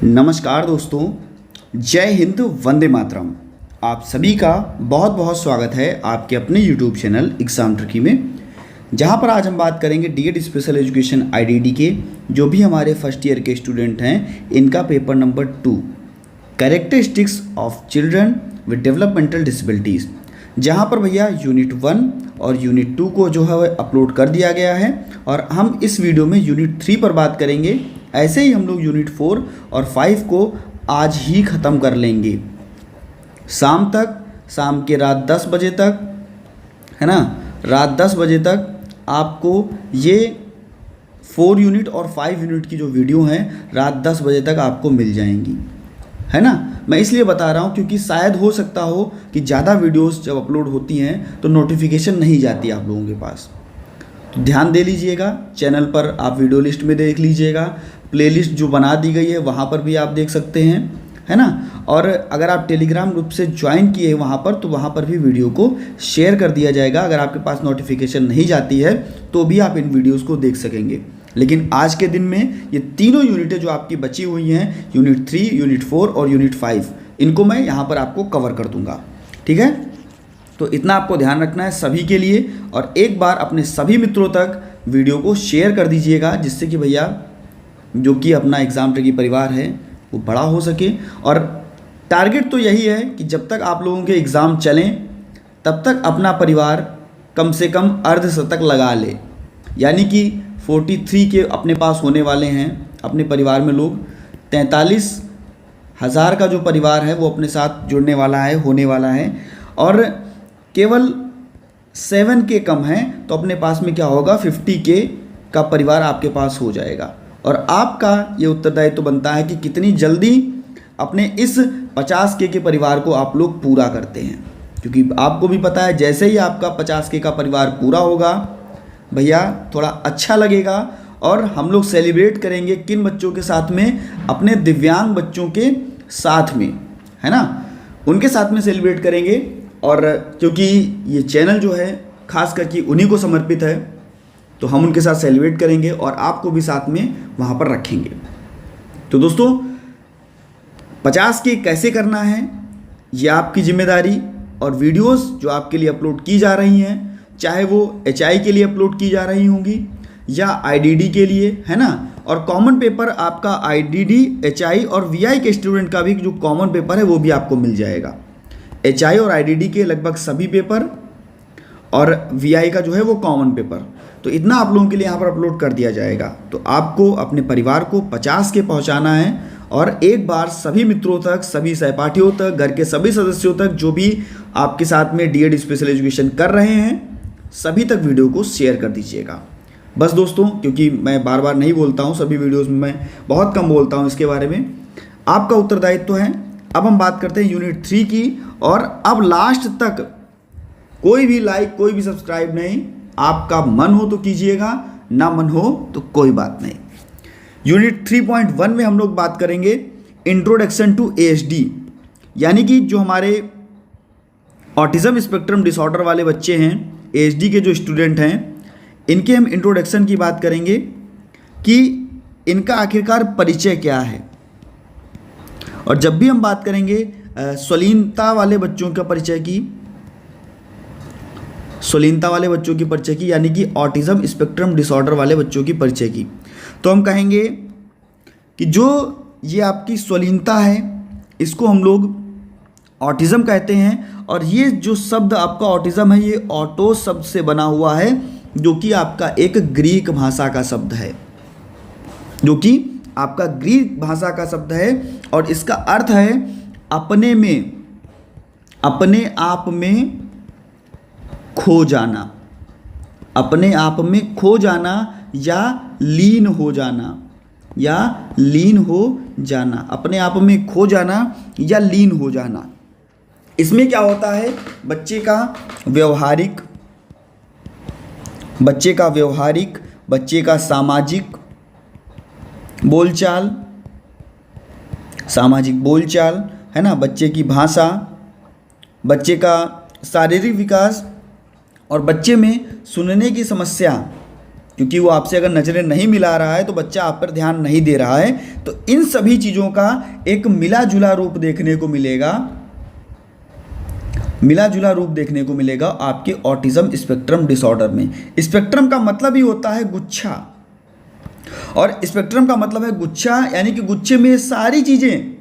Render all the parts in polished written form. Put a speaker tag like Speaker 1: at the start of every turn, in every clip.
Speaker 1: नमस्कार दोस्तों, जय हिंद, वंदे मातरम। आप सभी का बहुत बहुत स्वागत है आपके अपने YouTube चैनल एग्ज़ाम ट्रिकी में, जहां पर आज हम बात करेंगे डीएड स्पेशल एजुकेशन आईडीडी के जो भी हमारे फर्स्ट ईयर के स्टूडेंट हैं, इनका paper number 2 characteristics of children with developmental disabilities, जहां पर भैया यूनिट 1 और यूनिट 2 को जो है अपलोड कर दिया गया है और हम इस वीडियो में यूनिट 3 पर बात करेंगे। ऐसे ही हम लोग यूनिट 4 और 5 को आज ही ख़त्म कर लेंगे शाम के रात 10 बजे तक, है ना। रात 10 बजे तक आपको ये 4 यूनिट और 5 यूनिट की जो वीडियो हैं रात 10 बजे तक आपको मिल जाएंगी, है ना। मैं इसलिए बता रहा हूँ क्योंकि शायद हो सकता हो कि ज़्यादा वीडियोस जब अपलोड होती हैं तो नोटिफिकेशन नहीं जाती आप लोगों के पास, तो ध्यान दे लीजिएगा। चैनल पर आप वीडियो लिस्ट में देख लीजिएगा, प्लेलिस्ट जो बना दी गई है वहाँ पर भी आप देख सकते हैं, है ना। और अगर आप टेलीग्राम ग्रुप से ज्वाइन किए हैं वहाँ पर, तो वहाँ पर भी वीडियो को शेयर कर दिया जाएगा। अगर आपके पास नोटिफिकेशन नहीं जाती है तो भी आप इन वीडियोस को देख सकेंगे। लेकिन आज के दिन में ये तीनों यूनिटें जो आपकी बची हुई हैं, यूनिट 3, यूनिट 4 और यूनिट 5, इनको मैं यहाँ पर आपको कवर कर दूँगा, ठीक है। तो इतना आपको ध्यान रखना है सभी के लिए, और एक बार अपने सभी मित्रों तक वीडियो को शेयर कर दीजिएगा, जिससे कि भैया जो कि अपना एग्ज़ाम ट्रिकी परिवार है वो बड़ा हो सके। और टारगेट तो यही है कि जब तक आप लोगों के एग्ज़ाम चलें तब तक अपना परिवार कम से कम अर्धशतक लगा ले, यानी कि 43 के अपने पास होने वाले हैं अपने परिवार में लोग। 43,000 का जो परिवार है वो अपने साथ जुड़ने वाला है, होने वाला है, और केवल 7K कम है तो अपने पास में क्या होगा, 50K का परिवार आपके पास हो जाएगा। और आपका ये उत्तरदायित्व तो बनता है कि कितनी जल्दी अपने इस 50K के परिवार को आप लोग पूरा करते हैं, क्योंकि आपको भी पता है जैसे ही आपका 50K का परिवार पूरा होगा भैया थोड़ा अच्छा लगेगा, और हम लोग सेलिब्रेट करेंगे किन बच्चों के साथ में, अपने दिव्यांग बच्चों के साथ में, है ना, उनके साथ में सेलिब्रेट करेंगे। और क्योंकि ये चैनल जो है खास करके उन्हीं को समर्पित है, तो हम उनके साथ सेलिब्रेट करेंगे और आपको भी साथ में वहाँ पर रखेंगे। तो दोस्तों 50K कैसे करना है ये आपकी जिम्मेदारी, और वीडियोस जो आपके लिए अपलोड की जा रही हैं, चाहे वो HI के लिए अपलोड की जा रही होंगी या IDD के लिए, है ना। और कॉमन पेपर आपका IDD, HI और VI के स्टूडेंट का भी जो कॉमन पेपर है वो भी आपको मिल जाएगा। HI और IDD के लगभग सभी पेपर और VI का जो है वो कॉमन पेपर, तो इतना आप लोगों के लिए यहाँ पर अपलोड कर दिया जाएगा। तो आपको अपने परिवार को 50K पहुँचाना है, और एक बार सभी मित्रों तक, सभी सहपाठियों तक, घर के सभी सदस्यों तक जो भी आपके साथ में डीएड स्पेशल एजुकेशन कर रहे हैं, सभी तक वीडियो को शेयर कर दीजिएगा। बस दोस्तों, क्योंकि मैं बार बार नहीं बोलता हूँ, सभी वीडियोज़ में मैं बहुत कम बोलता हूँ इसके बारे में, आपका उत्तरदायित्व तो है। अब हम बात करते हैं यूनिट 3 की, और अब लास्ट तक कोई भी लाइक, कोई भी सब्सक्राइब नहीं, आपका मन हो तो कीजिएगा, ना मन हो तो कोई बात नहीं। यूनिट 3.1 में हम लोग बात करेंगे इंट्रोडक्शन टू ASD, यानी कि जो हमारे ऑटिज़म स्पेक्ट्रम डिसऑर्डर वाले बच्चे हैं, ASD के जो स्टूडेंट हैं, इनके हम इंट्रोडक्शन की बात करेंगे कि इनका आखिरकार परिचय क्या है। और जब भी हम बात करेंगे स्वलीनता वाले बच्चों का परिचय की, यानी कि ऑटिज़म स्पेक्ट्रम डिसऑर्डर वाले बच्चों की परिचय की, तो हम कहेंगे कि जो ये आपकी स्वलीनता है इसको हम लोग ऑटिज़म कहते हैं। और ये जो शब्द आपका ऑटिज़म है ये ऑटो शब्द से बना हुआ है, जो कि आपका एक ग्रीक भाषा का शब्द है, और इसका अर्थ है अपने आप में खो जाना, या लीन हो जाना, अपने आप में खो जाना या लीन हो जाना। इसमें क्या होता है, बच्चे का व्यवहारिक, बच्चे का सामाजिक बोलचाल, है ना, बच्चे की भाषा, बच्चे का शारीरिक विकास, और बच्चे में सुनने की समस्या क्योंकि वो आपसे अगर नज़रें नहीं मिला रहा है तो बच्चा आप पर ध्यान नहीं दे रहा है। तो इन सभी चीज़ों का एक मिला जुला रूप देखने को मिलेगा, मिला जुला रूप देखने को मिलेगा आपके ऑटिज्म स्पेक्ट्रम डिसऑर्डर में। स्पेक्ट्रम का मतलब ही होता है गुच्छा, और स्पेक्ट्रम का मतलब है गुच्छा, यानी कि गुच्छे में सारी चीज़ें,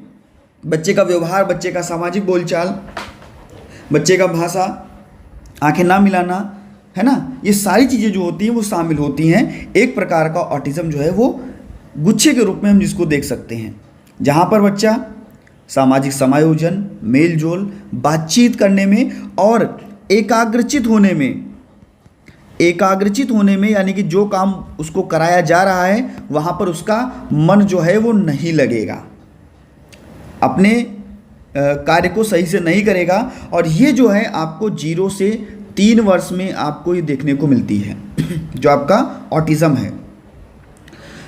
Speaker 1: बच्चे का व्यवहार, बच्चे का सामाजिक बोलचाल, बच्चे का भाषा, आंखें ना मिलाना, है ना, ये सारी चीज़ें जो होती हैं वो शामिल होती हैं। एक प्रकार का ऑटिज्म जो है वो गुच्छे के रूप में हम जिसको देख सकते हैं, जहाँ पर बच्चा सामाजिक समायोजन, मेल जोल, बातचीत करने में और एकाग्रचित होने में, यानी कि जो काम उसको कराया जा रहा है वहाँ पर उसका मन जो है वो नहीं लगेगा, अपने कार्य को सही से नहीं करेगा। और ये जो है आपको 0 से 3 वर्ष में आपको ये देखने को मिलती है जो आपका ऑटिज्म है।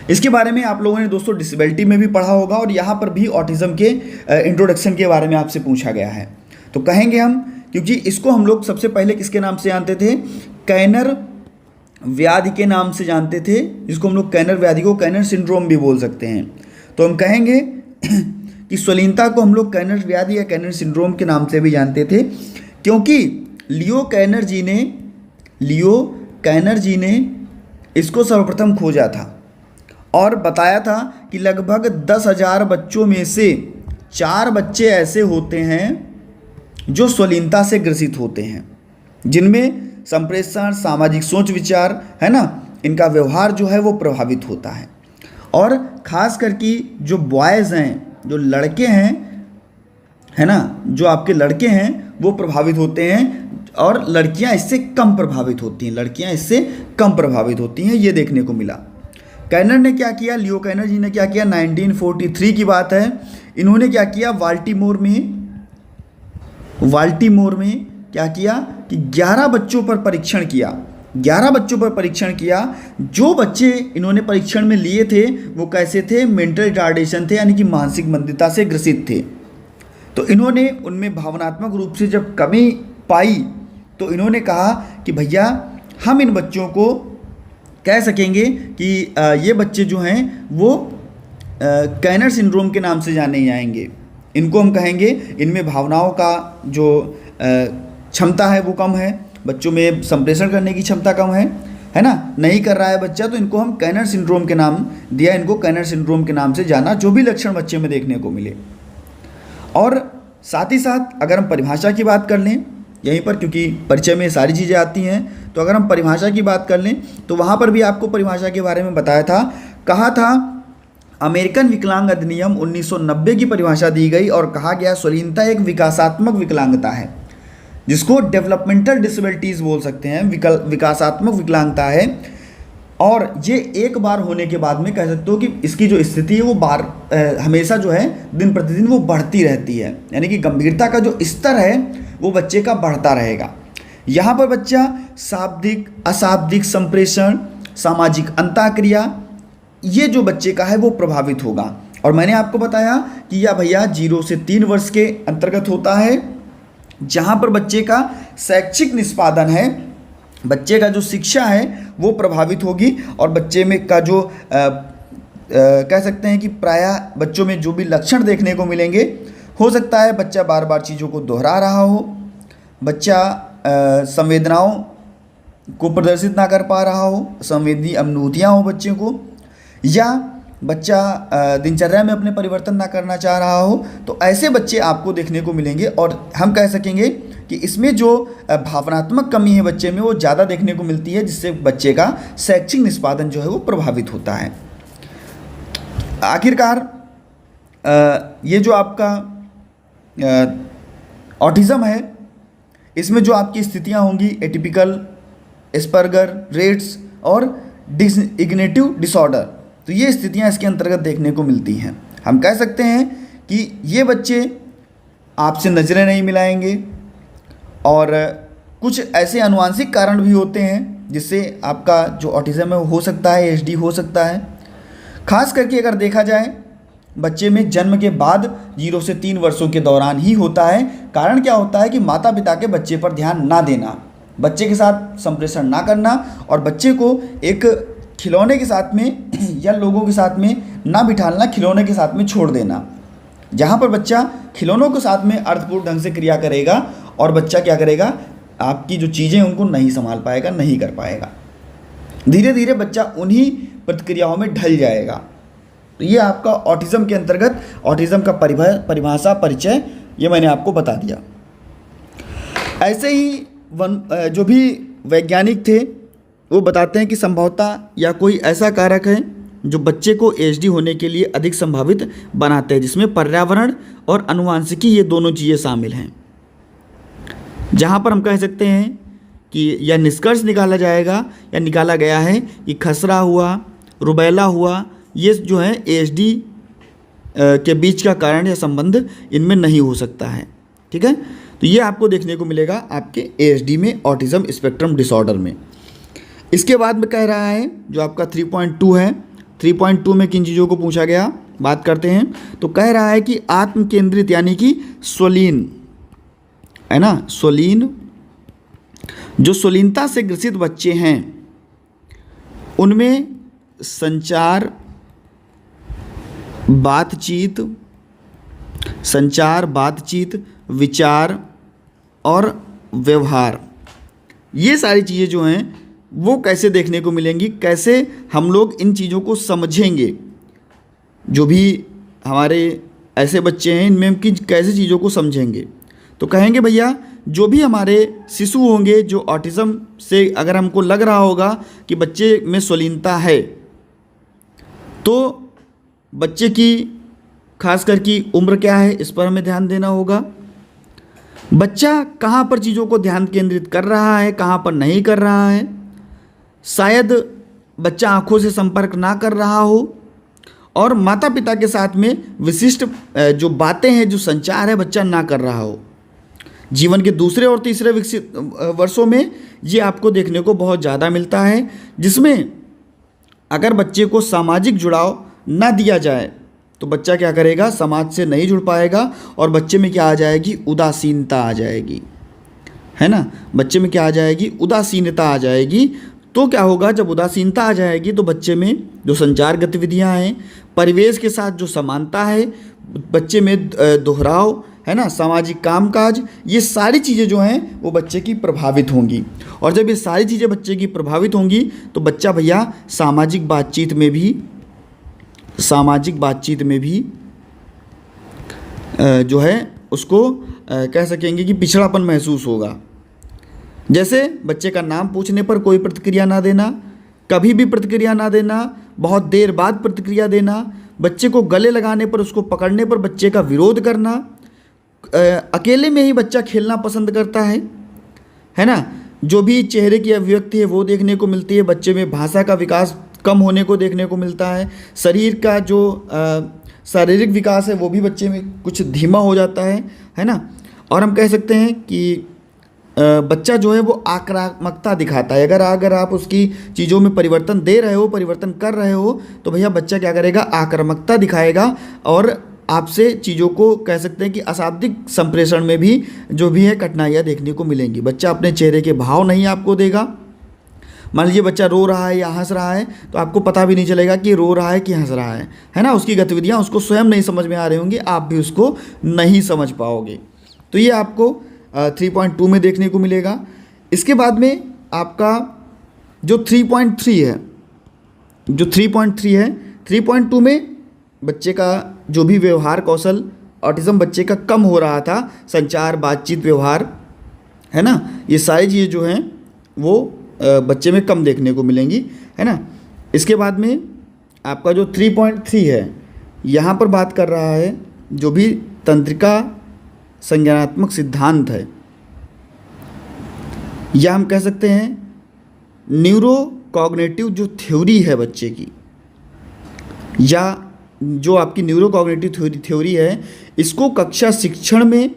Speaker 1: इसके बारे में आप लोगों ने दोस्तों डिसेबिलिटी में भी पढ़ा होगा, और यहाँ पर भी ऑटिज्म के इंट्रोडक्शन के बारे में आपसे पूछा गया है। तो कहेंगे हम, क्योंकि इसको हम लोग सबसे पहले किसके नाम से जानते थे, कैनर व्याधि के नाम से जानते थे, जिसको हम लोग कैनर व्याधि को कैनर सिंड्रोम भी बोल सकते हैं। तो हम कहेंगे कि स्वलीनता को हम लोग कैनर व्याधि या कैनर सिंड्रोम के नाम से भी जानते थे, क्योंकि लियो कैनर जी ने इसको सर्वप्रथम खोजा था और बताया था कि लगभग 10,000 बच्चों में से 4 बच्चे ऐसे होते हैं जो स्वलीनता से ग्रसित होते हैं, जिनमें संप्रेषण, सामाजिक सोच विचार, है ना, इनका व्यवहार जो है वो प्रभावित होता है। और ख़ास करके जो बॉयज़ हैं, जो लड़के हैं, है ना, जो आपके लड़के हैं वो प्रभावित होते हैं, और लड़कियां इससे कम प्रभावित होती हैं, ये देखने को मिला। कैनर ने क्या किया, लियो कैनर जी ने क्या किया, 1943 की बात है, इन्होंने क्या किया, बाल्टीमोर में क्या किया कि 11 बच्चों पर परीक्षण किया। जो बच्चे इन्होंने परीक्षण में लिए थे वो कैसे थे, मेंटल रिटार्डेशन थे, यानी कि मानसिक मंदता से ग्रसित थे। तो इन्होंने उनमें भावनात्मक रूप से जब कमी पाई तो इन्होंने कहा कि भैया हम इन बच्चों को कह सकेंगे कि ये बच्चे जो हैं वो कैनर सिंड्रोम के नाम से जाने जाएंगे। इनको हम कहेंगे इनमें भावनाओं का जो क्षमता है वो कम है, बच्चों में संप्रेषण करने की क्षमता कम है ना, नहीं कर रहा है बच्चा, तो इनको हम कैनर सिंड्रोम के नाम दिया, इनको कैनर सिंड्रोम के नाम से जाना, जो भी लक्षण बच्चे में देखने को मिले। और साथ ही साथ अगर हम परिभाषा की बात कर लें यहीं पर, क्योंकि परिचय में सारी चीज़ें आती हैं, तो अगर हम परिभाषा की बात कर लें तो वहाँ पर भी आपको परिभाषा के बारे में बताया था, कहा था अमेरिकन विकलांग अधिनियम 1990 की परिभाषा दी गई और कहा गया स्वलीनता एक विकासात्मक विकलांगता है, जिसको डेवलपमेंटल डिसेबिलिटीज़ बोल सकते हैं, विकासात्मक विकलांगता है। और ये एक बार होने के बाद में कह सकते हो कि इसकी जो स्थिति है वो हमेशा जो है दिन प्रतिदिन वो बढ़ती रहती है, यानी कि गंभीरता का जो स्तर है वो बच्चे का बढ़ता रहेगा। यहाँ पर बच्चा शाब्दिक, अशाब्दिक संप्रेषण, सामाजिक अंतःक्रिया, ये जो बच्चे का है वो प्रभावित होगा। और मैंने आपको बताया कि यह भैया 0 से 3 वर्ष के अंतर्गत होता है, जहाँ पर बच्चे का शैक्षिक निष्पादन है, बच्चे का जो शिक्षा है वो प्रभावित होगी, और बच्चे में का जो कह सकते हैं कि प्रायः बच्चों में जो भी लक्षण देखने को मिलेंगे, हो सकता है बच्चा बार बार चीज़ों को दोहरा रहा हो, बच्चा संवेदनाओं को प्रदर्शित ना कर पा रहा हो, संवेदी अनुभूतियाँ हो बच्चे को, या बच्चा दिनचर्या में अपने परिवर्तन ना करना चाह रहा हो, तो ऐसे बच्चे आपको देखने को मिलेंगे। और हम कह सकेंगे कि इसमें जो भावनात्मक कमी है बच्चे में वो ज़्यादा देखने को मिलती है, जिससे बच्चे का शैक्षिक निष्पादन जो है वो प्रभावित होता है। आखिरकार ये जो आपका ऑटिज्म है, इसमें जो आपकी स्थितियां होंगी एटिपिकल, एस्पर्गर, रेट्स और डिसइग्नेटिव डिसऑर्डर, तो ये स्थितियां इसके अंतर्गत देखने को मिलती हैं। हम कह सकते हैं कि ये बच्चे आपसे नज़रें नहीं मिलाएंगे, और कुछ ऐसे अनुवांशिक कारण भी होते हैं जिससे आपका जो ऑटिज्म है वो हो सकता है, एचडी हो सकता है। खास करके अगर देखा जाए बच्चे में जन्म के बाद 0 से 3 वर्षों के दौरान ही होता है। कारण क्या होता है कि माता पिता के बच्चे पर ध्यान ना देना, बच्चे के साथ संप्रेषण ना करना, और बच्चे को एक खिलौने के साथ में या लोगों के साथ में ना बिठाना, खिलौने के साथ में छोड़ देना। जहाँ पर बच्चा खिलौनों के साथ में अर्थपूर्ण ढंग से क्रिया करेगा और बच्चा क्या करेगा, आपकी जो चीज़ें उनको नहीं संभाल पाएगा, नहीं कर पाएगा। धीरे धीरे बच्चा उन्हीं प्रतिक्रियाओं में ढल जाएगा। तो ये आपका ऑटिज़म के अंतर्गत ऑटिज़म का परिभाषा परिचय ये मैंने आपको बता दिया। ऐसे ही जो भी वैज्ञानिक थे वो बताते हैं कि संभवतः या कोई ऐसा कारक है जो बच्चे को एचडी होने के लिए अधिक संभावित बनाते हैं, जिसमें पर्यावरण और आनुवंशिकी ये दोनों चीज़ें शामिल हैं। जहाँ पर हम कह सकते हैं कि यह निष्कर्ष निकाला जाएगा या निकाला गया है कि खसरा हुआ, रुबैला हुआ, ये जो है एचडी के बीच का कारण या संबंध इनमें नहीं हो सकता है। ठीक है, तो ये आपको देखने को मिलेगा आपके एचडी में, ऑटिज़म स्पेक्ट्रम डिसऑर्डर में। इसके बाद में कह रहा है जो आपका 3.2 है, 3.2 में किन चीज़ों को पूछा गया बात करते हैं। तो कह रहा है कि आत्म केंद्रित यानी कि स्वलीन है ना, स्वलीन, जो स्वलीनता से ग्रसित बच्चे हैं उनमें संचार, बातचीत, विचार और व्यवहार, ये सारी चीज़ें जो हैं वो कैसे देखने को मिलेंगी, कैसे हम लोग इन चीज़ों को समझेंगे। जो भी हमारे ऐसे बच्चे हैं इनमें हम कैसे चीज़ों को समझेंगे। तो कहेंगे भैया जो भी हमारे शिशु होंगे जो ऑटिज़म से अगर हमको लग रहा होगा कि बच्चे में स्वलीनता है, तो बच्चे की खासकर की उम्र क्या है इस पर हमें ध्यान देना होगा। बच्चा कहाँ पर चीज़ों को ध्यान केंद्रित कर रहा है, कहाँ पर नहीं कर रहा है। शायद बच्चा आँखों से संपर्क ना कर रहा हो और माता पिता के साथ में विशिष्ट जो बातें हैं, जो संचार है, बच्चा ना कर रहा हो। जीवन के दूसरे और तीसरे विकसित वर्षों में ये आपको देखने को बहुत ज़्यादा मिलता है, जिसमें अगर बच्चे को सामाजिक जुड़ाव ना दिया जाए तो बच्चा क्या करेगा, समाज से नहीं जुड़ पाएगा और बच्चे में क्या आ जाएगी, उदासीनता आ जाएगी, है ना। बच्चे में क्या आ जाएगी, उदासीनता आ जाएगी। तो क्या होगा, जब उदासीनता आ जाएगी तो बच्चे में जो संचार गतिविधियां हैं, परिवेश के साथ जो समानता है, बच्चे में दोहराव है ना, सामाजिक कामकाज, ये सारी चीज़ें जो हैं वो बच्चे की प्रभावित होंगी। और जब ये सारी चीज़ें बच्चे की प्रभावित होंगी तो बच्चा भैया सामाजिक बातचीत में भी जो है उसको कह सकेंगे कि पिछड़ापन महसूस होगा। जैसे बच्चे का नाम पूछने पर कोई प्रतिक्रिया ना देना, कभी भी प्रतिक्रिया ना देना, बहुत देर बाद प्रतिक्रिया देना, बच्चे को गले लगाने पर, उसको पकड़ने पर बच्चे का विरोध करना, अकेले में ही बच्चा खेलना पसंद करता है ना। जो भी चेहरे की अभिव्यक्ति है वो देखने को मिलती है। बच्चे में भाषा का विकास कम होने को देखने को मिलता है। शरीर का जो शारीरिक विकास है वो भी बच्चे में कुछ धीमा हो जाता है ना। और हम कह सकते हैं कि बच्चा जो है वो आक्रामकता दिखाता है। अगर आप उसकी चीज़ों में परिवर्तन दे रहे हो, परिवर्तन कर रहे हो, तो भैया बच्चा क्या करेगा, आक्रामकता दिखाएगा और आपसे चीज़ों को कह सकते हैं कि अशाब्दिक संप्रेषण में भी जो भी है कठिनाइयाँ देखने को मिलेंगी। बच्चा अपने चेहरे के भाव नहीं आपको देगा। मान लीजिए बच्चा रो रहा है या हंस रहा है तो आपको पता भी नहीं चलेगा कि रो रहा है कि हंस रहा है ना। उसकी गतिविधियाँ उसको स्वयं नहीं समझ में आ रही होंगी, आप भी उसको नहीं समझ पाओगे। तो ये आपको 3.2 में देखने को मिलेगा। इसके बाद में आपका जो 3.3 है, 3.2 में बच्चे का जो भी व्यवहार कौशल, ऑटिज़म बच्चे का कम हो रहा था, संचार, बातचीत, व्यवहार, है ना, ये सारी चीज़ें जो हैं वो बच्चे में कम देखने को मिलेंगी, है ना। इसके बाद में आपका जो 3.3 है, यहाँ पर बात कर रहा है जो भी तंत्रिका संज्ञानात्मक सिद्धांत है, या हम कह सकते हैं न्यूरो कॉग्निटिव जो थ्योरी है बच्चे की, या जो आपकी न्यूरो कॉग्निटिव थ्योरी है, इसको कक्षा शिक्षण में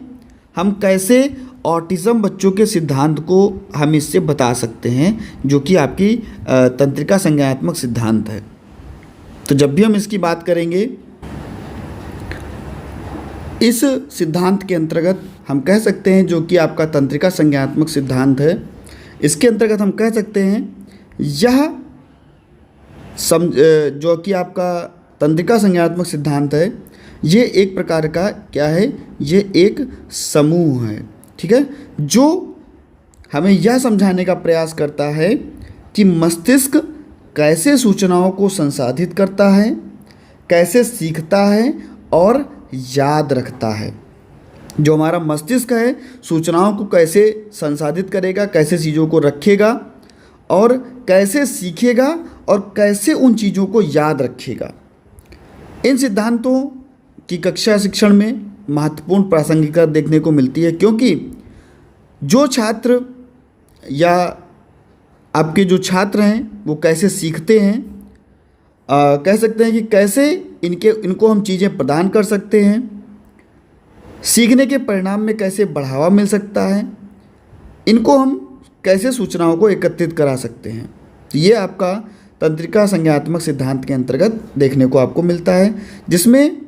Speaker 1: हम कैसे ऑटिज़म बच्चों के सिद्धांत को हम इससे बता सकते हैं, जो कि आपकी तंत्रिका संज्ञानात्मक सिद्धांत है। तो जब भी हम इसकी बात करेंगे, इस सिद्धांत के अंतर्गत हम कह सकते हैं, जो कि आपका तंत्रिका संज्ञानात्मक सिद्धांत है, इसके अंतर्गत हम कह सकते हैं यह जो कि आपका तंत्रिका संज्ञानात्मक सिद्धांत है, ये एक प्रकार का क्या है, ये एक समूह है, ठीक है, जो हमें यह समझाने का प्रयास करता है कि मस्तिष्क कैसे सूचनाओं को संसाधित करता है, कैसे सीखता है और याद रखता है। जो हमारा मस्तिष्क है सूचनाओं को कैसे संसाधित करेगा, कैसे चीज़ों को रखेगा और कैसे सीखेगा और कैसे उन चीज़ों को याद रखेगा। इन सिद्धांतों की कक्षा शिक्षण में महत्वपूर्ण प्रासंगिकता देखने को मिलती है, क्योंकि जो छात्र या आपके जो छात्र हैं वो कैसे सीखते हैं, कह सकते हैं कि कैसे इनको हम चीज़ें प्रदान कर सकते हैं, सीखने के परिणाम में कैसे बढ़ावा मिल सकता है, इनको हम कैसे सूचनाओं को एकत्रित करा सकते हैं। तो ये आपका तंत्रिका संज्ञानात्मक सिद्धांत के अंतर्गत देखने को आपको मिलता है, जिसमें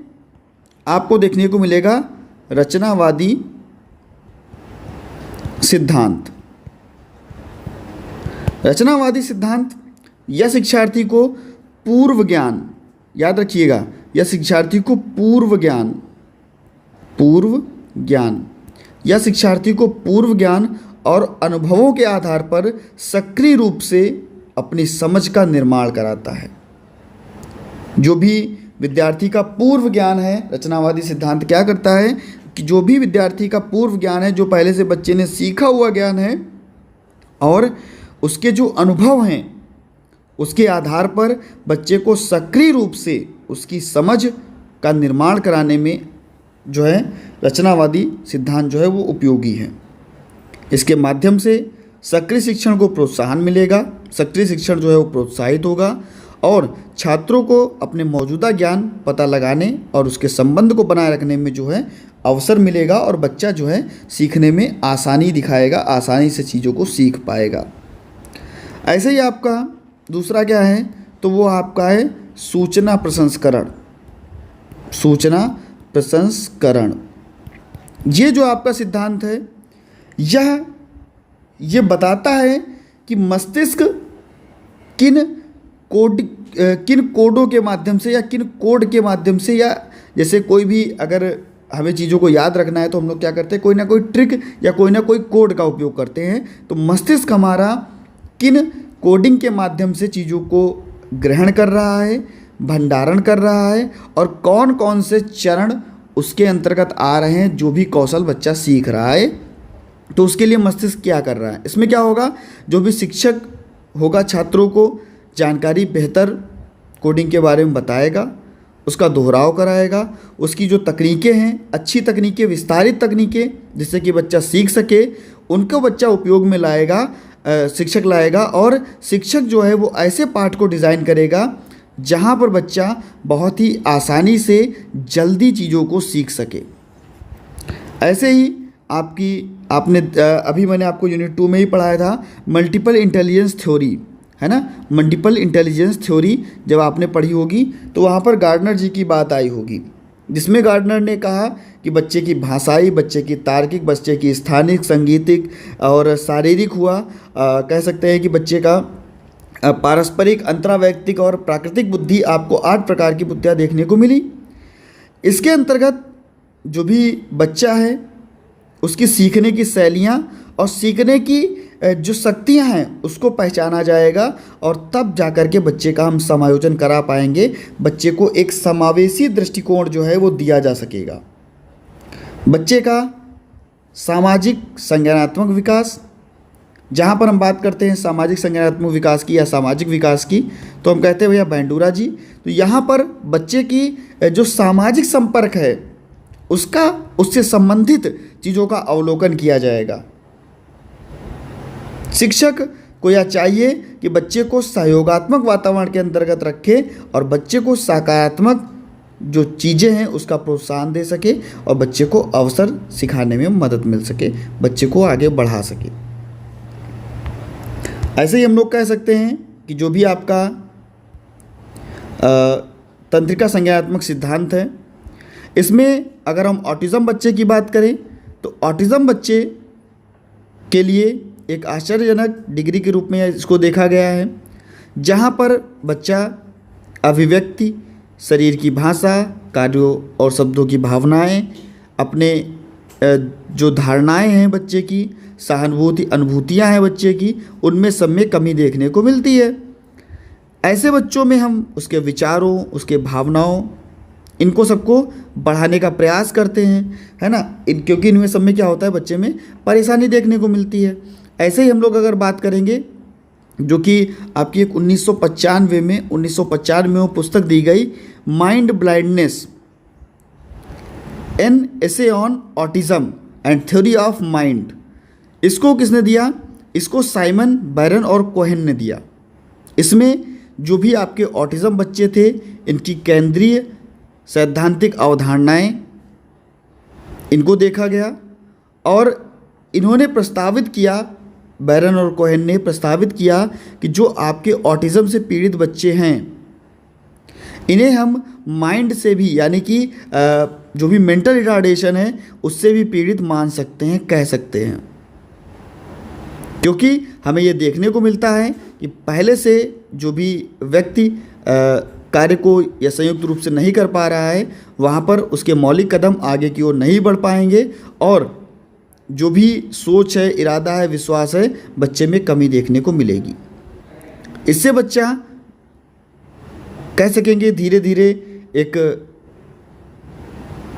Speaker 1: आपको देखने को मिलेगा रचनावादी सिद्धांत। रचनावादी सिद्धांत यह शिक्षार्थी को पूर्व ज्ञान, याद रखिएगा, यह शिक्षार्थी को पूर्व ज्ञान और अनुभवों के आधार पर सक्रिय रूप से अपनी समझ का निर्माण कराता है। जो भी विद्यार्थी का पूर्व ज्ञान है, रचनावादी सिद्धांत क्या करता है कि जो भी विद्यार्थी का पूर्व ज्ञान है, जो पहले से बच्चे ने सीखा हुआ ज्ञान है और उसके जो अनुभव हैं, उसके आधार पर बच्चे को सक्रिय रूप से उसकी समझ का निर्माण कराने में जो है रचनावादी सिद्धांत जो है वो उपयोगी है। इसके माध्यम से सक्रिय शिक्षण को प्रोत्साहन मिलेगा, सक्रिय शिक्षण जो है वो प्रोत्साहित होगा और छात्रों को अपने मौजूदा ज्ञान पता लगाने और उसके संबंध को बनाए रखने में जो है अवसर मिलेगा और बच्चा जो है सीखने में आसानी दिखाएगा, आसानी से चीज़ों को सीख पाएगा। ऐसे ही आपका दूसरा क्या है, तो वो आपका है सूचना प्रसंस्करण। ये जो आपका सिद्धांत है ये बताता है कि मस्तिष्क किन कोडों के माध्यम से या किन कोड के माध्यम से, या जैसे कोई भी अगर हमें चीज़ों को याद रखना है तो हम लोग क्या करते हैं, कोई ना कोई ट्रिक या कोई ना कोई कोड का उपयोग करते हैं। तो मस्तिष्क हमारा किन कोडिंग के माध्यम से चीज़ों को ग्रहण कर रहा है, भंडारण कर रहा है और कौन कौन से चरण उसके अंतर्गत आ रहे हैं, जो भी कौशल बच्चा सीख रहा है, तो उसके लिए मस्तिष्क क्या कर रहा है। इसमें क्या होगा, जो भी शिक्षक होगा छात्रों को जानकारी बेहतर कोडिंग के बारे में बताएगा, उसका दोहराव कराएगा, उसकी जो तकनीकें हैं, अच्छी तकनीकें, विस्तारित तकनीकें, जिससे कि बच्चा सीख सके, उनको बच्चा उपयोग में लाएगा, शिक्षक लाएगा और शिक्षक जो है वो ऐसे पाठ को डिज़ाइन करेगा जहाँ पर बच्चा बहुत ही आसानी से जल्दी चीज़ों को सीख सके। ऐसे ही आपने अभी मैंने आपको यूनिट 2 में ही पढ़ाया था मल्टीपल इंटेलिजेंस थ्योरी, है ना। मल्टीपल इंटेलिजेंस थ्योरी जब आपने पढ़ी होगी तो वहाँ पर गार्डनर जी की बात आई होगी, जिसमें गार्डनर ने कहा कि बच्चे की भाषाई, बच्चे की तार्किक, बच्चे की स्थानिक, संगीतिक और शारीरिक हुआ, कह सकते हैं कि बच्चे का पारस्परिक, अंतरावैयक्तिक और प्राकृतिक बुद्धि, आपको 8 प्रकार की बुद्धियाँ देखने को मिली। इसके अंतर्गत जो भी बच्चा है उसकी सीखने की शैलियाँ और सीखने की जो शक्तियाँ हैं उसको पहचाना जाएगा और तब जाकर के बच्चे का हम समायोजन करा पाएंगे, बच्चे को एक समावेशी दृष्टिकोण जो है वो दिया जा सकेगा। बच्चे का सामाजिक संज्ञानात्मक विकास, जहाँ पर हम बात करते हैं सामाजिक संज्ञानात्मक विकास की या सामाजिक विकास की, तो हम कहते हैं भैया बैंडूरा जी, तो यहाँ पर बच्चे की जो सामाजिक संपर्क है उसका, उससे संबंधित चीज़ों का अवलोकन किया जाएगा। शिक्षक को यह चाहिए कि बच्चे को सहयोगात्मक वातावरण के अंतर्गत रखे और बच्चे को सकारात्मक जो चीज़ें हैं उसका प्रोत्साहन दे सके और बच्चे को अवसर सिखाने में मदद मिल सके, बच्चे को आगे बढ़ा सके। ऐसे ही हम लोग कह सकते हैं कि जो भी आपका तंत्रिका संज्ञानात्मक सिद्धांत है, इसमें अगर हम ऑटिज़म बच्चे की बात करें तो ऑटिज़म बच्चे के लिए एक आश्चर्यजनक डिग्री के रूप में इसको देखा गया है। जहाँ पर बच्चा अभिव्यक्ति, शरीर की भाषा, कार्यों और शब्दों की भावनाएं, अपने जो धारणाएं हैं बच्चे की, सहानुभूति, अनुभूतियां हैं बच्चे की, उनमें सब में कमी देखने को मिलती है। ऐसे बच्चों में हम उसके विचारों, उसके भावनाओं, इनको सबको बढ़ाने का प्रयास करते हैं, है ना। क्योंकि इनमें सब में क्या होता है, बच्चे में परेशानी देखने को मिलती है। ऐसे ही हम लोग अगर बात करेंगे, जो कि आपकी एक 1995 में वो पुस्तक दी गई, mind blindness, an essay on autism and theory of mind. इसको किसने दिया? इसको साइमन बैरन और कोहेन ने दिया। इसमें जो भी आपके ऑटिज्म बच्चे थे, इनकी केंद्रीय सैद्धांतिक अवधारणाएं, इनको देखा गया और इन्होंने प्रस्तावित किया, बैरन और कोहेन ने प्रस्तावित किया कि जो आपके ऑटिज्म से पीड़ित बच्चे हैं, इन्हें हम माइंड से भी, यानी कि जो भी मेंटल रिटार्डेशन है उससे भी पीड़ित मान सकते हैं, कह सकते हैं। क्योंकि हमें ये देखने को मिलता है कि पहले से जो भी व्यक्ति कार्य को या संयुक्त रूप से नहीं कर पा रहा है, वहाँ पर उसके मौलिक कदम आगे की ओर नहीं बढ़ पाएंगे और जो भी सोच है, इरादा है, विश्वास है, बच्चे में कमी देखने को मिलेगी। इससे बच्चा कह सकेंगे धीरे धीरे एक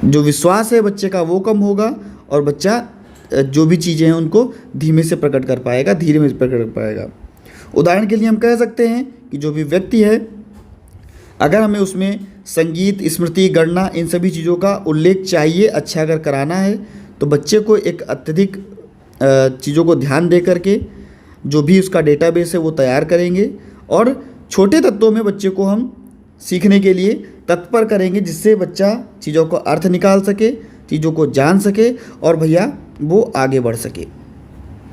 Speaker 1: जो विश्वास है बच्चे का वो कम होगा और बच्चा जो भी चीज़ें हैं उनको धीमे से प्रकट कर पाएगा, धीरे में प्रकट कर पाएगा। उदाहरण के लिए हम कह सकते हैं कि जो भी व्यक्ति है, अगर हमें उसमें संगीत, स्मृति, गणना, इन सभी चीज़ों का उल्लेख चाहिए, अच्छा अगर कराना है, तो बच्चे को एक अत्यधिक चीज़ों को ध्यान दे करके जो भी उसका डेटाबेस है वो तैयार करेंगे और छोटे तत्वों में बच्चे को हम सीखने के लिए तत्पर करेंगे, जिससे बच्चा चीज़ों को अर्थ निकाल सके, चीज़ों को जान सके और भैया वो आगे बढ़ सके।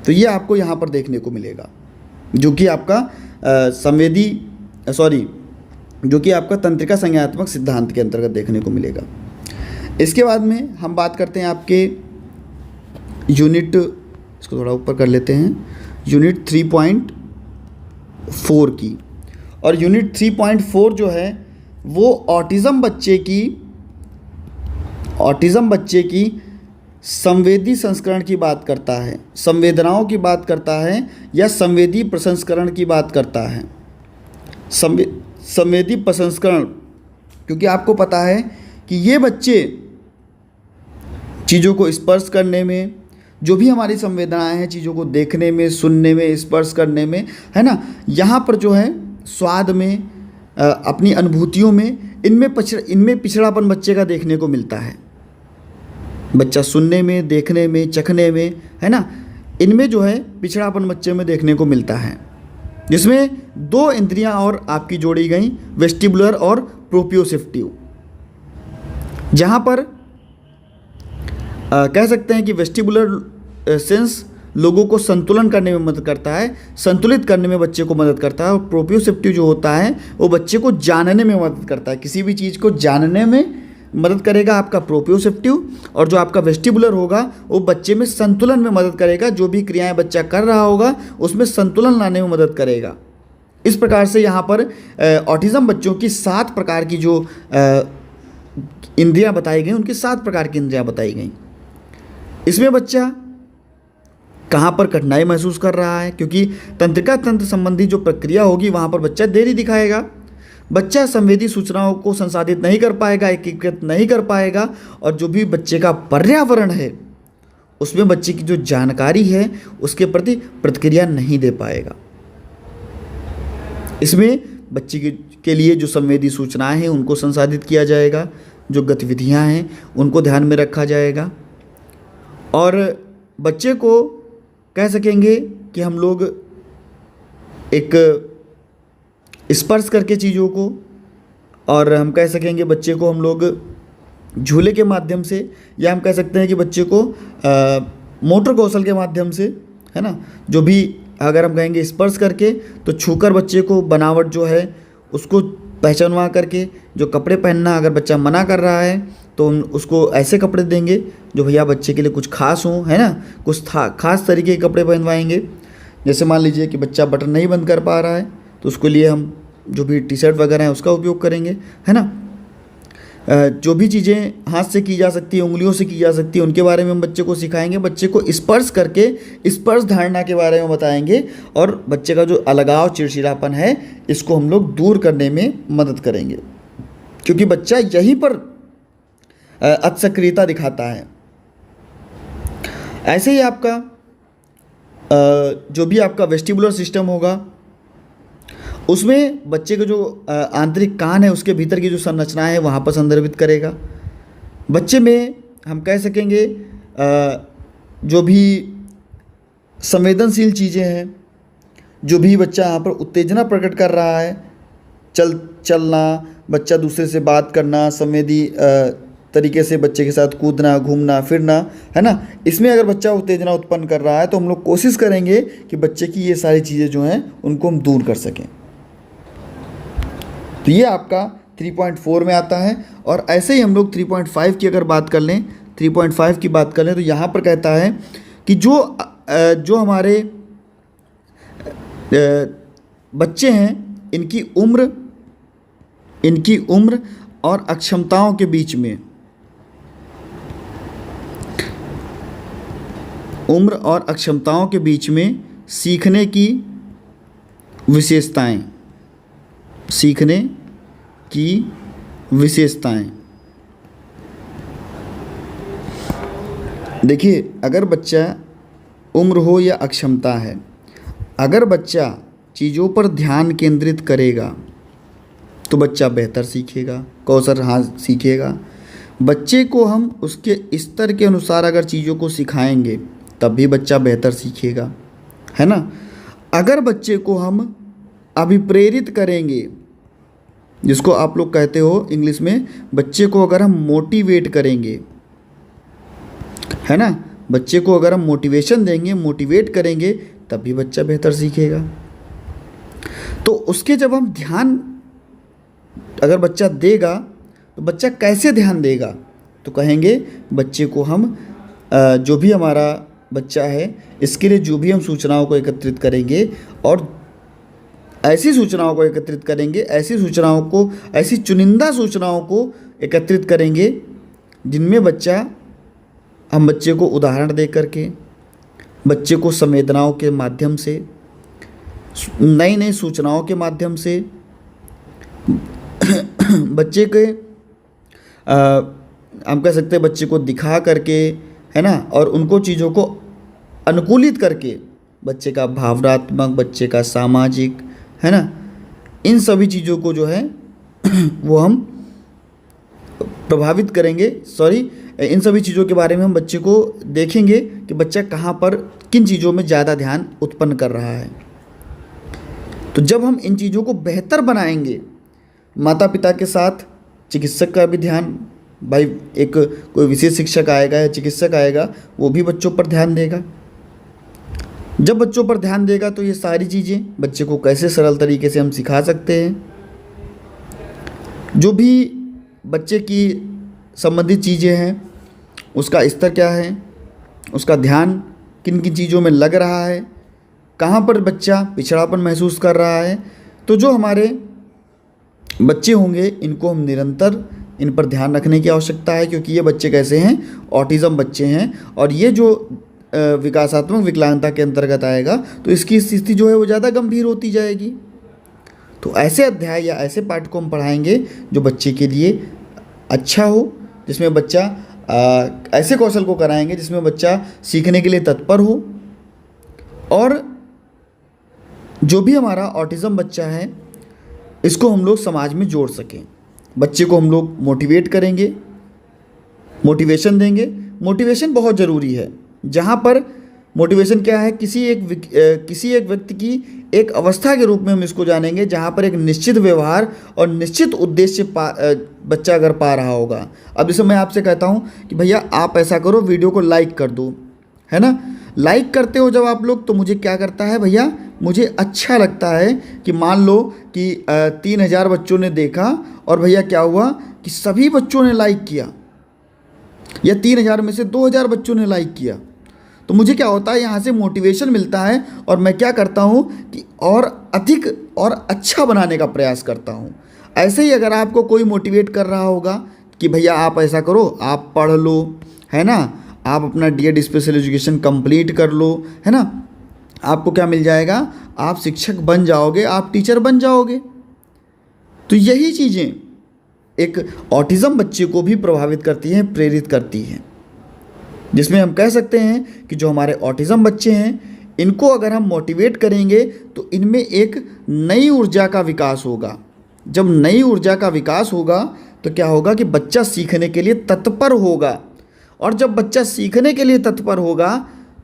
Speaker 1: तो ये आपको यहाँ पर देखने को मिलेगा, जो कि आपका जो कि आपका तंत्रिका संज्ञानात्मक सिद्धांत के अंतर्गत देखने को मिलेगा। इसके बाद में हम बात करते हैं आपके यूनिट, इसको थोड़ा ऊपर कर लेते हैं, यूनिट 3.4 की। और यूनिट 3.4 जो है वो ऑटिज्म बच्चे की संवेदी संस्करण की बात करता है, संवेदनाओं की बात करता है या संवेदी प्रसंस्करण की बात करता है। संवेदी प्रसंस्करण, क्योंकि आपको पता है कि ये बच्चे चीज़ों को स्पर्श करने में, जो भी हमारी संवेदनाएं हैं, चीज़ों को देखने में, सुनने में, स्पर्श करने में, है ना, यहाँ पर जो है स्वाद में, अपनी अनुभूतियों में, इनमें पिछड़ापन बच्चे का देखने को मिलता है। बच्चा सुनने में, देखने में, चखने में, है ना, इनमें जो है पिछड़ापन बच्चे में देखने को मिलता है, जिसमें दो इंद्रियां और आपकी जोड़ी गई, वेस्टिबुलर और प्रोप्रियोसेप्टिव। जहाँ पर कह सकते हैं कि वेस्टिबुलर सेंस लोगों को संतुलन करने में मदद करता है, संतुलित करने में बच्चे को मदद करता है, और प्रोप्रियोसेप्टिव जो होता है वो बच्चे को जानने में मदद करता है, किसी भी चीज़ को जानने में मदद करेगा आपका प्रोप्रियोसेप्टिव, और जो आपका वेस्टिबुलर होगा वो बच्चे में संतुलन में मदद करेगा, जो भी क्रियाएं बच्चा कर रहा होगा उसमें संतुलन लाने में मदद करेगा। इस प्रकार से यहाँ पर ऑटिज्म बच्चों की 7 प्रकार की जो इंद्रियां बताई गई, उनकी 7 प्रकार की इंद्रियां बताई गई। इसमें बच्चा कहाँ पर कठिनाई महसूस कर रहा है, क्योंकि तंत्रिका तंत्र संबंधी जो प्रक्रिया होगी वहाँ पर बच्चा देरी दिखाएगा, बच्चा संवेदी सूचनाओं को संसाधित नहीं कर पाएगा, एकीकृत नहीं कर पाएगा, और जो भी बच्चे का पर्यावरण है उसमें बच्चे की जो जानकारी है उसके प्रति प्रतिक्रिया नहीं दे पाएगा। इसमें बच्चे के लिए जो संवेदी सूचनाएं हैं उनको संसाधित किया जाएगा, जो गतिविधियां हैं उनको ध्यान में रखा जाएगा, और बच्चे को कह सकेंगे कि हम लोग एक स्पर्श करके चीज़ों को, और हम कह सकेंगे बच्चे को हम लोग झूले के माध्यम से, या हम कह सकते हैं कि बच्चे को मोटर कौशल के माध्यम से, है ना, जो भी अगर हम कहेंगे स्पर्श करके, तो छूकर बच्चे को बनावट जो है उसको पहचानवा करके, जो कपड़े पहनना अगर बच्चा मना कर रहा है तो हम उसको ऐसे कपड़े देंगे जो भैया बच्चे के लिए कुछ खास हों, है ना, कुछ खास तरीके के कपड़े पहनवाएंगे। जैसे मान लीजिए कि बच्चा बटन नहीं बंद कर पा रहा है तो उसके लिए हम जो भी टी शर्ट वगैरह हैं उसका उपयोग करेंगे, है ना। जो भी चीज़ें हाथ से की जा सकती है, उंगलियों से की जा सकती है, उनके बारे में हम बच्चे को सिखाएंगे। बच्चे को स्पर्श करके स्पर्श धारणा के बारे में बताएंगे और बच्चे का जो अलगाव, चिड़चिड़ापन है, इसको हम लोग दूर करने में मदद करेंगे, क्योंकि बच्चा यहीं पर अतिसक्रियता दिखाता है। ऐसे ही आपका जो भी आपका वेस्टिबुलर सिस्टम होगा, उसमें बच्चे का जो आंतरिक कान है, उसके भीतर की जो संरचना है वहाँ पर संदर्भित करेगा। बच्चे में हम कह सकेंगे जो भी संवेदनशील चीज़ें हैं, जो भी बच्चा यहाँ पर उत्तेजना प्रकट कर रहा है, चलना, बच्चा दूसरे से बात करना, संवेदी तरीके से बच्चे के साथ कूदना, घूमना फिरना, है ना, इसमें अगर बच्चा उत्तेजना उत्पन्न कर रहा है तो हम लोग कोशिश करेंगे कि बच्चे की ये सारी चीज़ें जो हैं उनको हम दूर कर सकें। तो ये आपका 3.4 में आता है। और ऐसे ही हम लोग 3.5 की अगर बात कर लें, 3.5 की बात कर लें तो यहाँ पर कहता है कि जो हमारे बच्चे हैं, इनकी उम्र और अक्षमताओं के बीच में, उम्र और अक्षमताओं के बीच में सीखने की विशेषताएं, सीखने की विशेषताएं। देखिए, अगर बच्चा उम्र हो या अक्षमता है, अगर बच्चा चीज़ों पर ध्यान केंद्रित करेगा तो बच्चा बेहतर सीखेगा, कौशल सीखेगा। बच्चे को हम उसके स्तर के अनुसार अगर चीज़ों को सिखाएंगे तब भी बच्चा बेहतर सीखेगा, है ना। अगर बच्चे को हम अभिप्रेरित करेंगे, जिसको आप लोग कहते हो इंग्लिश में, बच्चे को अगर हम मोटिवेट करेंगे, है ना, बच्चे को अगर हम मोटिवेशन देंगे, मोटिवेट करेंगे, तब भी बच्चा बेहतर सीखेगा। तो उसके जब हम ध्यान अगर बच्चा देगा तो बच्चा कैसे ध्यान देगा, तो कहेंगे बच्चे को हम जो भी हमारा बच्चा है, इसके लिए जो भी हम सूचनाओं को एकत्रित करेंगे और ऐसी सूचनाओं को एकत्रित करेंगे, ऐसी चुनिंदा सूचनाओं को एकत्रित करेंगे जिनमें हम बच्चे को उदाहरण दे करके, बच्चे को संवेदनाओं के माध्यम से, नई नई सूचनाओं के माध्यम से, बच्चे के हम कह सकते हैं बच्चे को दिखा करके, है ना, और उनको चीज़ों को अनुकूलित करके, बच्चे का भावनात्मक, बच्चे का सामाजिक, है ना, इन सभी चीज़ों को जो है वो हम प्रभावित करेंगे। इन सभी चीज़ों के बारे में हम बच्चे को देखेंगे कि बच्चा कहाँ पर किन चीज़ों में ज़्यादा ध्यान उत्पन्न कर रहा है। तो जब हम इन चीज़ों को बेहतर बनाएंगे, माता पिता के साथ चिकित्सक का भी ध्यान, भाई एक कोई विशेष शिक्षक आएगा या चिकित्सक आएगा, वो भी बच्चों पर ध्यान देगा। जब बच्चों पर ध्यान देगा तो ये सारी चीज़ें बच्चे को कैसे सरल तरीके से हम सिखा सकते हैं, जो भी बच्चे की संबंधित चीज़ें हैं, उसका स्तर क्या है, उसका ध्यान किन किन चीज़ों में लग रहा है, कहाँ पर बच्चा पिछड़ापन महसूस कर रहा है। तो जो हमारे बच्चे होंगे, इनको हम निरंतर इन पर ध्यान रखने की आवश्यकता है, क्योंकि ये बच्चे कैसे हैं, ऑटिज़म बच्चे हैं, और ये जो विकासात्मक विकलांगता के अंतर्गत आएगा तो इसकी स्थिति जो है वो ज़्यादा गंभीर होती जाएगी। तो ऐसे अध्याय या ऐसे पाठ को हम पढ़ाएंगे जो बच्चे के लिए अच्छा हो, जिसमें बच्चा ऐसे कौशल को कराएंगे जिसमें बच्चा सीखने के लिए तत्पर हो, और जो भी हमारा ऑटिज़म बच्चा है इसको हम लोग समाज में जोड़ सकें। बच्चे को हम लोग मोटिवेट करेंगे, मोटिवेशन देंगे। मोटिवेशन बहुत ज़रूरी है। जहाँ पर मोटिवेशन क्या है, किसी एक व्यक्ति की एक अवस्था के रूप में हम इसको जानेंगे, जहाँ पर एक निश्चित व्यवहार और निश्चित उद्देश्य बच्चा अगर पा रहा होगा। अब जैसे मैं आपसे कहता हूँ कि भैया आप ऐसा करो, वीडियो को लाइक कर दो, है ना। लाइक करते हो जब आप लोग, तो मुझे क्या करता है भैया, मुझे अच्छा लगता है कि मान लो कि 3000 बच्चों ने देखा और भैया क्या हुआ कि सभी बच्चों ने लाइक किया, या 3000 में से 2000 बच्चों ने लाइक किया, तो मुझे क्या होता है, यहाँ से मोटिवेशन मिलता है और मैं क्या करता हूँ कि और अधिक और अच्छा बनाने का प्रयास करता हूँ। ऐसे ही अगर आपको कोई मोटिवेट कर रहा होगा कि भैया आप ऐसा करो, आप पढ़ लो, है ना, आप अपना डीएड स्पेशल एजुकेशन कंप्लीट कर लो, है ना, आपको क्या मिल जाएगा, आप शिक्षक बन जाओगे, आप टीचर बन जाओगे। तो यही चीज़ें एक ऑटिज़म बच्चे को भी प्रभावित करती हैं, प्रेरित करती हैं, जिसमें हम कह सकते हैं कि जो हमारे ऑटिज़म बच्चे हैं इनको अगर हम मोटिवेट करेंगे तो इनमें एक नई ऊर्जा का विकास होगा। जब नई ऊर्जा का विकास होगा तो क्या होगा कि बच्चा सीखने के लिए तत्पर होगा, और जब बच्चा सीखने के लिए तत्पर होगा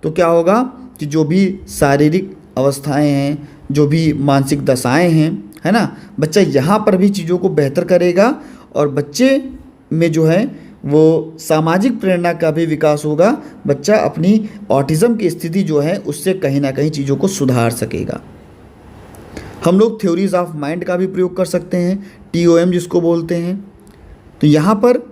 Speaker 1: तो क्या होगा कि जो भी शारीरिक अवस्थाएं हैं, जो भी मानसिक दशाएं हैं, है ना, बच्चा यहाँ पर भी चीज़ों को बेहतर करेगा और बच्चे में जो है वो सामाजिक प्रेरणा का भी विकास होगा। बच्चा अपनी ऑटिज़म की स्थिति जो है उससे कहीं ना कहीं चीज़ों को सुधार सकेगा। हम लोग थ्योरीज ऑफ माइंड का भी प्रयोग कर सकते हैं, TOM जिसको बोलते हैं। तो यहाँ पर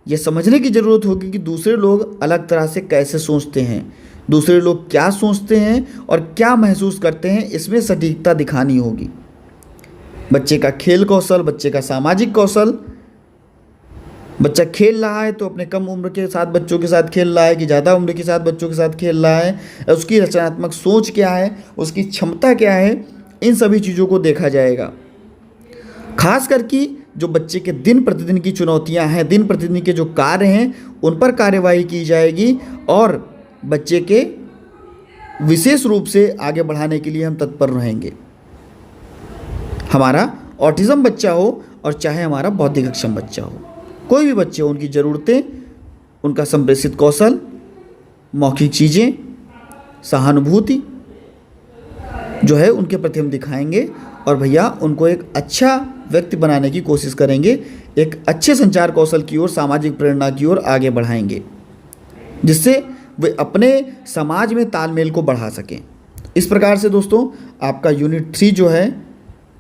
Speaker 1: यह समझने की ज़रूरत होगी कि दूसरे लोग अलग तरह से कैसे सोचते हैं, दूसरे लोग क्या सोचते हैं और क्या महसूस करते हैं, इसमें सटीकता दिखानी होगी। बच्चे का खेल कौशल, बच्चे का सामाजिक कौशल, बच्चा खेल रहा है तो अपने कम उम्र के साथ बच्चों के साथ खेल रहा है कि ज़्यादा उम्र के साथ बच्चों के साथ खेल रहा है, उसकी रचनात्मक सोच क्या है, उसकी क्षमता क्या है, इन सभी चीज़ों को देखा जाएगा। खास करके जो बच्चे के दिन प्रतिदिन की चुनौतियां हैं, दिन प्रतिदिन के जो कार्य हैं, उन पर कार्यवाही की जाएगी और बच्चे के विशेष रूप से आगे बढ़ाने के लिए हम तत्पर रहेंगे। हमारा ऑटिज़म बच्चा हो और चाहे हमारा बौद्धिक अक्षम बच्चा हो, कोई भी बच्चे हो, उनकी ज़रूरतें, उनका संप्रेषित कौशल, मौखिक चीज़ें, सहानुभूति जो है उनके प्रति हम दिखाएंगे और भैया उनको एक अच्छा व्यक्ति बनाने की कोशिश करेंगे, एक अच्छे संचार कौशल की ओर, सामाजिक प्रेरणा की ओर आगे बढ़ाएंगे, जिससे वे अपने समाज में तालमेल को बढ़ा सकें। इस प्रकार से दोस्तों आपका यूनिट 3 जो है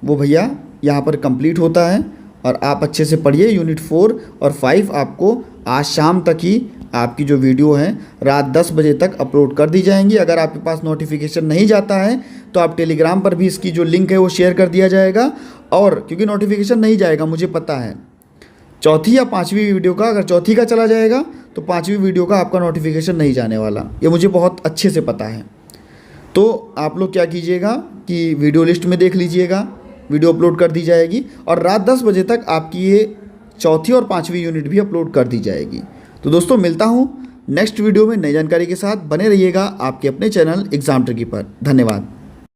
Speaker 1: वो भैया यहाँ पर कंप्लीट होता है और आप अच्छे से पढ़िए। यूनिट 4 और 5 आपको आज शाम तक ही आपकी जो वीडियो है रात 10 बजे तक अपलोड कर दी जाएंगी। अगर आपके पास नोटिफिकेशन नहीं जाता है तो आप टेलीग्राम पर भी इसकी जो लिंक है वो शेयर कर दिया जाएगा, और क्योंकि नोटिफिकेशन नहीं जाएगा मुझे पता है, चौथी या पाँचवीं वीडियो का, अगर चौथी का चला जाएगा तो पाँचवीं वीडियो का आपका नोटिफिकेशन नहीं जाने वाला, ये मुझे बहुत अच्छे से पता है। तो आप लोग क्या कीजिएगा कि वीडियो लिस्ट में देख लीजिएगा, वीडियो अपलोड कर दी जाएगी और रात 10 बजे तक आपकी ये चौथी और पाँचवीं यूनिट भी अपलोड कर दी जाएगी। तो दोस्तों मिलता हूँ नेक्स्ट वीडियो में नई जानकारी के साथ। बने रहिएगा आपके अपने चैनल एग्जाम ट्रिकी पर। धन्यवाद।